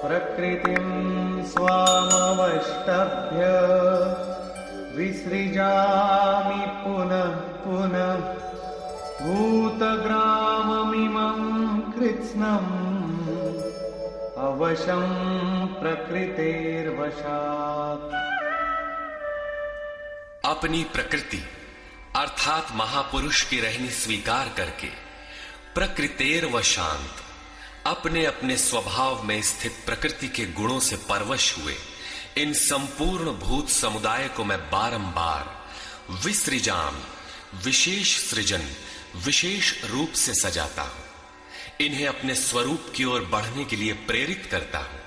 प्रकृतिं स्वामवष्टभ्य विसृजामि पुनः पुनः भूतग्राममिमं कृत्स्नम् अवशं प्रकृतेर्वशात्। अपनी प्रकृति अर्थात महापुरुष की रहनी स्वीकार करके प्रकृतेर्वशांत अपने अपने स्वभाव में स्थित प्रकृति के गुणों से परवश हुए इन संपूर्ण भूत समुदाय को मैं बारंबार विसृजाम विशेष सृजन विशेष रूप से सजाता हूं, इन्हें अपने स्वरूप की ओर बढ़ने के लिए प्रेरित करता हूं।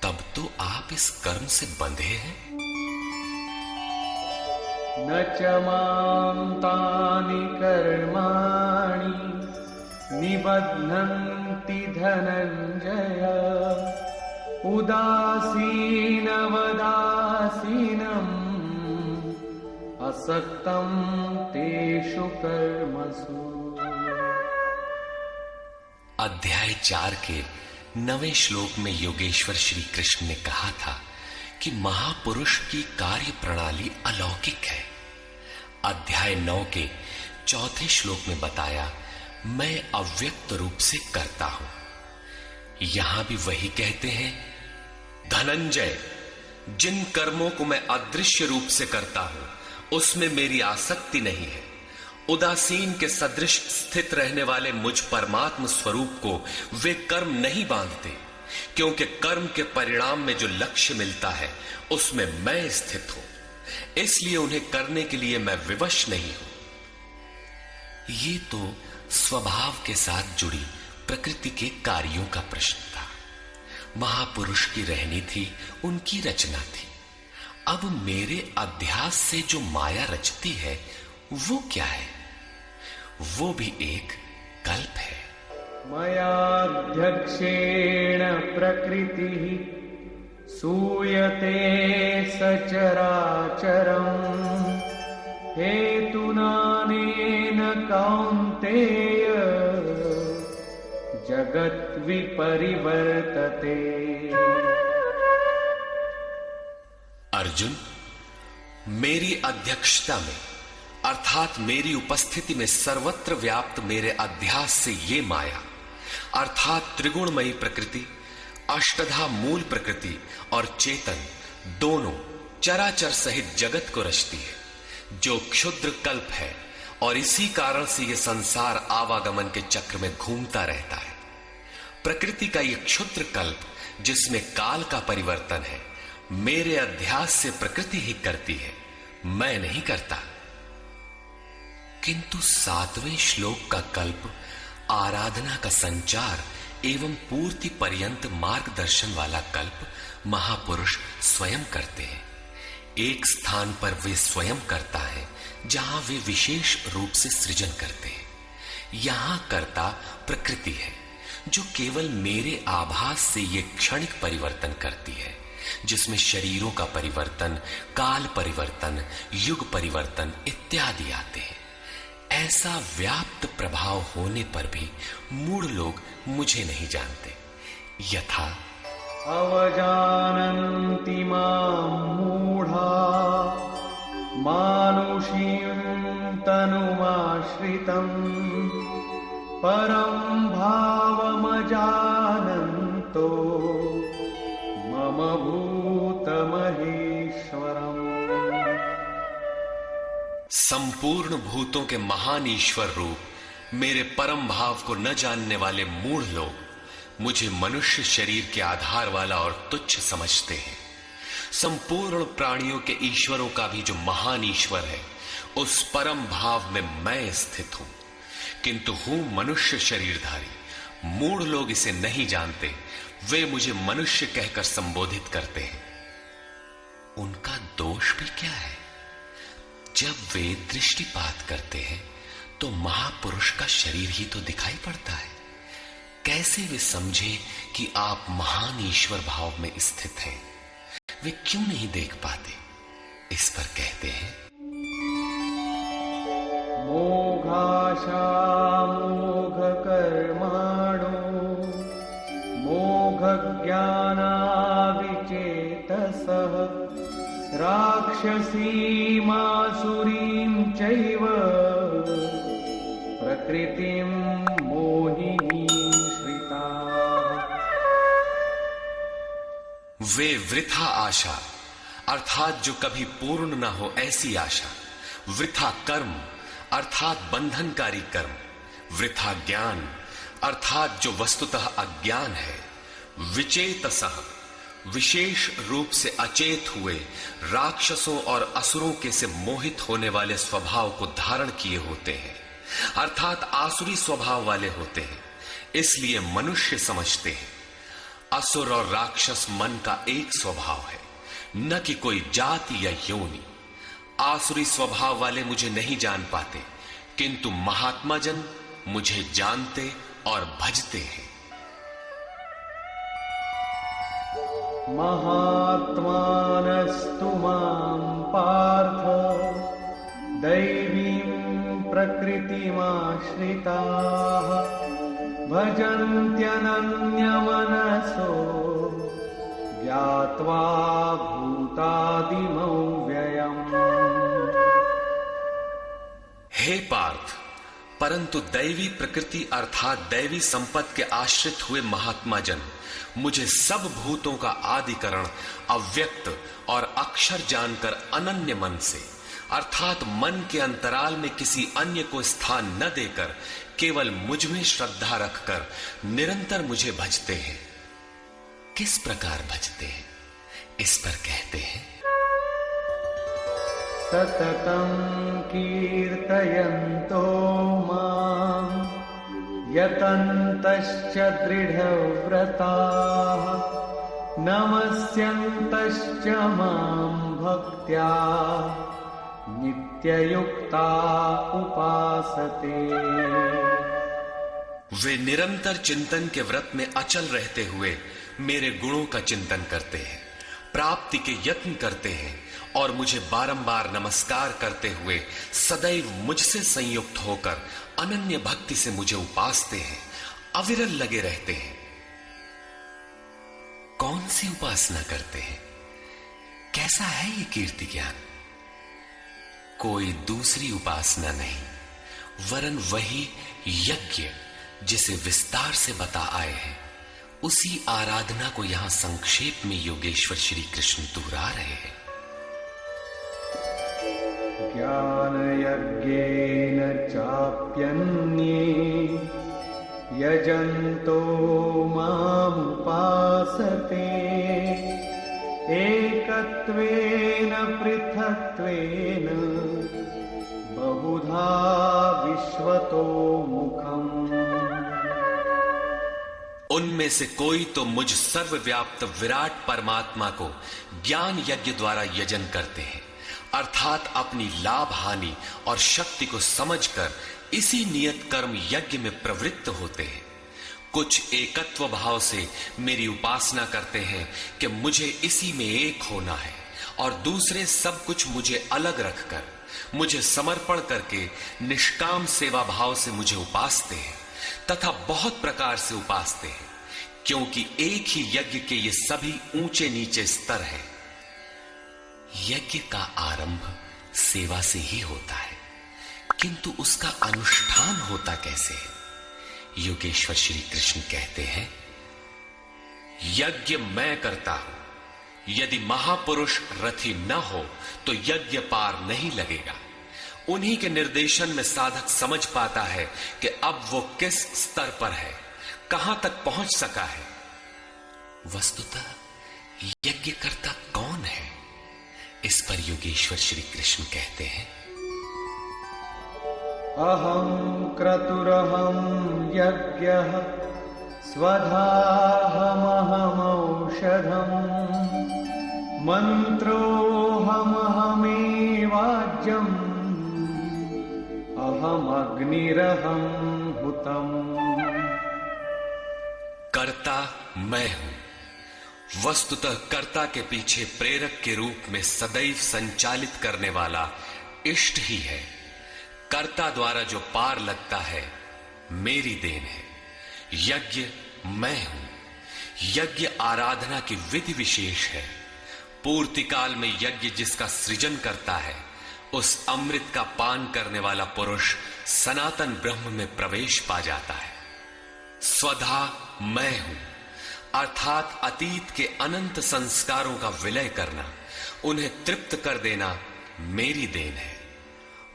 तब तो आप इस कर्म से बंधे हैं। न च मां तानि कर्माणि निबध्नन्ति धनञ्जय उदासीनवदासीनम् असक्तं तेषु कर्मसु। अध्याय 4 के 9वें श्लोक में योगेश्वर श्री कृष्ण ने कहा था कि महापुरुष की कार्य प्रणाली अलौकिक है। अध्याय 9 के 4थे श्लोक में बताया, मैं अव्यक्त रूप से करता हूं। यहां भी वही कहते हैं, धनंजय, जिन कर्मों को मैं अदृश्य रूप से करता हूं उसमें मेरी आसक्ति नहीं है। उदासीन के सदृश स्थित रहने वाले मुझ परमात्म स्वरूप को वे कर्म नहीं बांधते, क्योंकि कर्म के परिणाम में जो लक्ष्य मिलता है उसमें मैं स्थित हूं, इसलिए उन्हें करने के लिए मैं विवश नहीं हूं। ये तो स्वभाव के साथ जुड़ी प्रकृति के कार्यों का प्रश्न था। महापुरुष की रहनी थी, उनकी रचना थी। अब मेरे अध्यास से जो माया रचती है वो क्या है? वो भी एक कल्प है। मयाध्यक्षेण प्रकृतिः सूयते सचराचरम् हेतुनानेन कौन्तेय जगत् विपरिवर्तते। अर्जुन, मेरी अध्यक्षता में अर्थात मेरी उपस्थिति में सर्वत्र व्याप्त मेरे अध्यास से ये माया अर्थात त्रिगुणमयी प्रकृति, अष्टधा मूल प्रकृति और चेतन दोनों चराचर सहित जगत को रचती है, जो क्षुद्र कल्प है। और इसी कारण से यह संसार आवागमन के चक्र में घूमता रहता है। प्रकृति का यह क्षुद्र कल्प जिसमें काल का परिवर्तन है, मेरे अध्यास से प्रकृति ही करती है, मैं नहीं करता। किंतु 7वें श्लोक का कल्प आराधना का संचार एवं पूर्ति पर्यंत मार्गदर्शन वाला कल्प महापुरुष स्वयं करते हैं। एक स्थान पर वे स्वयं करता है जहां वे विशेष रूप से सृजन करते हैं। यहां कर्ता प्रकृति है, जो केवल मेरे आभास से ये क्षणिक परिवर्तन करती है, जिसमें शरीरों का परिवर्तन, काल परिवर्तन, युग परिवर्तन इत्यादि आते हैं। ऐसा व्याप्त प्रभाव होने पर भी मूढ़ लोग मुझे नहीं जानते। यथा अवजानन्ति मां मूढ़ा मानुषीं तनुमाश्रितम् परं भावमजानन्तो मम भूतमहेश्वरम्। संपूर्ण भूतों के महान ईश्वर रूप मेरे परम भाव को न जानने वाले मूढ़ लोग मुझे मनुष्य शरीर के आधार वाला और तुच्छ समझते हैं। संपूर्ण प्राणियों के ईश्वरों का भी जो महान ईश्वर है, उस परम भाव में मैं स्थित हूं, किंतु हूं मनुष्य शरीरधारी। मूढ़ लोग इसे नहीं जानते, वे मुझे मनुष्य कहकर संबोधित करते हैं। उनका दोष भी क्या है? जब वे दृष्टिपात करते हैं तो महापुरुष का शरीर ही तो दिखाई पड़ता है। कैसे वे समझे कि आप महान ईश्वर भाव में स्थित हैं? वे क्यों नहीं देख पाते? इस पर कहते हैं, मोघाशा मोघ कर्माणो मोघ प्रज्ञानाविचेतसः राक्षसीमासुरीं चैव प्रकृतिं मोहिनीं श्रिताः। वे वृथा आशा अर्थात जो कभी पूर्ण न हो ऐसी आशा, वृथा कर्म अर्थात बंधनकारी कर्म, वृथा ज्ञान अर्थात जो वस्तुतः अज्ञान है, विचेतसः विशेष रूप से अचेत हुए राक्षसों और असुरों के से मोहित होने वाले स्वभाव को धारण किए होते हैं, अर्थात आसुरी स्वभाव वाले होते हैं, इसलिए मनुष्य समझते हैं। असुर और राक्षस मन का एक स्वभाव है, न कि कोई जाति या योनि। आसुरी स्वभाव वाले मुझे नहीं जान पाते, किंतु महात्मा जन मुझे जानते और भजते हैं। महात्मानस्तु मां पार्थ दैवीं प्रकृतिमाश्रिताः भजन्त्यनन्यमनसो ज्ञात्वा भूतादिमौ व्ययम्। हे पार्थ, परंतु दैवी प्रकृति अर्थात दैवी संपत्ति के आश्रित हुए महात्मा जन मुझे सब भूतों का आदिकरण अव्यक्त और अक्षर जानकर अनन्य मन से अर्थात मन के अंतराल में किसी अन्य को स्थान न देकर केवल मुझ में श्रद्धा रखकर निरंतर मुझे भजते हैं। किस प्रकार भजते हैं, इस पर कहते हैं। सततं कीर्तयन्तो मां यतन्तश्च दृढव्रताः नमस्यन्तश्च मां भक्त्या नित्ययुक्ता उपासते। वे निरंतर चिंतन के व्रत में अचल रहते हुए मेरे गुणों का चिंतन करते हैं, प्राप्ति के यत्न करते हैं और मुझे बारंबार नमस्कार करते हुए सदैव मुझसे संयुक्त होकर अनन्य भक्ति से मुझे उपासते हैं, अविरल लगे रहते हैं। कौन सी उपासना करते हैं, कैसा है ये कीर्ति ज्ञान? कोई दूसरी उपासना नहीं, वरन वही यज्ञ जिसे विस्तार से बता आए हैं, उसी आराधना को यहां संक्षेप में योगेश्वर श्री कृष्ण दोहरा रहे हैं। ज्ञानयज्ञेन चाप्यन्ये यजन्तो मामुपासते एकत्वेन पृथक्त्वेन बहुधा विश्वतो मुखम्। उनमें से कोई तो मुझ सर्वव्याप्त विराट परमात्मा को ज्ञान यज्ञ द्वारा यजन करते हैं, अर्थात अपनी लाभ हानि और शक्ति को समझकर इसी नियत कर्म यज्ञ में प्रवृत्त होते हैं। कुछ एकत्व भाव से मेरी उपासना करते हैं कि मुझे इसी में एक होना है, और दूसरे सब कुछ मुझे अलग रखकर मुझे समर्पण करके निष्काम सेवा भाव से मुझे उपासते हैं तथा बहुत प्रकार से उपासते हैं, क्योंकि एक ही यज्ञ के ये सभी ऊंचे नीचे स्तर हैं। यज्ञ का आरंभ सेवा से ही होता है, किंतु उसका अनुष्ठान होता कैसे है? योगेश्वर श्री कृष्ण कहते हैं, यज्ञ मैं करता हूं, यदि महापुरुष रथी न हो तो यज्ञ पार नहीं लगेगा। उन्हीं के निर्देशन में साधक समझ पाता है कि अब वो किस स्तर पर है, कहां तक पहुंच सका है। वस्तुतः यज्ञ करता कौन है, इस पर योगेश्वर श्री कृष्ण कहते हैं, अहं क्रतुरहं यज्ञः स्वधाहमहमौषधम् मन्त्रोऽहमहमेवाज्यम् अहमग्निरहं हुतम्। कर्ता मैं हूं, वस्तुतः कर्ता के पीछे प्रेरक के रूप में सदैव संचालित करने वाला इष्ट ही है। कर्ता द्वारा जो पार लगता है मेरी देन है। यज्ञ मैं हूं, यज्ञ आराधना की विधि विशेष है। पूर्ति काल में यज्ञ जिसका सृजन करता है, उस अमृत का पान करने वाला पुरुष सनातन ब्रह्म में प्रवेश पा जाता है। स्वधा मैं हूं, अर्थात अतीत के अनंत संस्कारों का विलय करना, उन्हें तृप्त कर देना मेरी देन है।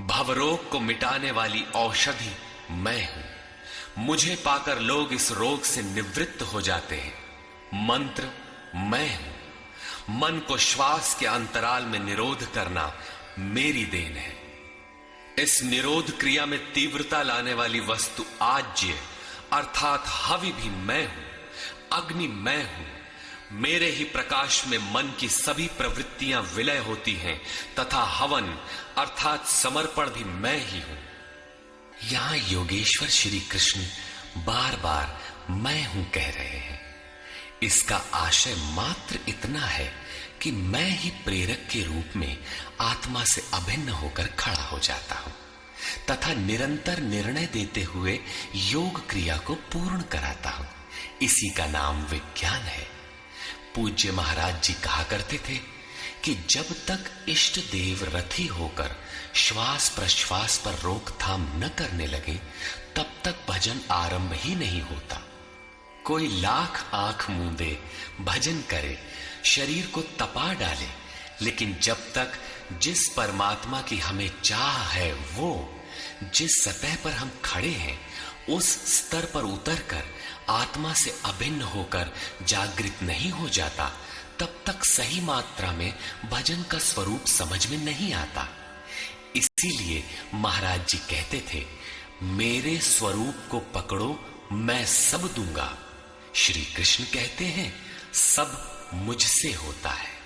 भवरोग को मिटाने वाली औषधि मैं हूं। मुझे पाकर लोग इस रोग से निवृत्त हो जाते हैं। मंत्र मैं हूं। मन को श्वास के अंतराल में निरोध करना मेरी देन है। इस निरोध क्रिया में तीव्रता लाने वाली वस्तु आज्य अर्थात हवि भी मैं हूं। अग्नि मैं हूं। मेरे ही प्रकाश में मन की सभी प्रवृत्तियां विलय होती हैं तथा हवन अर्थात समर्पण भी मैं ही हूं। यहां योगेश्वर श्री कृष्ण बार बार मैं हूं कह रहे हैं। इसका आशय मात्र इतना है कि मैं ही प्रेरक के रूप में आत्मा से अभिन्न होकर खड़ा हो जाता हूं तथा निरंतर निर्णय देते हुए योग क्रिया को पूर्ण कराता हूं। इसी का नाम विज्ञान है। पूज्य महाराज जी कहा करते थे कि जब तक इष्ट देव रथी होकर श्वास प्रश्वास पर रोकथाम न करने लगे, तब तक भजन आरंभ ही नहीं होता। कोई लाख आंख मूंदे भजन करे, शरीर को तपा डाले, लेकिन जब तक जिस परमात्मा की हमें चाह है, वो जिस सतह पर हम खड़े हैं, उस स्तर पर उतरकर आत्मा से अभिन्न होकर जागृत नहीं हो जाता, तब तक सही मात्रा में भजन का स्वरूप समझ में नहीं आता। इसीलिए महाराज जी कहते थे, मेरे स्वरूप को पकड़ो, मैं सब दूंगा। श्री कृष्ण कहते हैं, सब मुझसे होता है।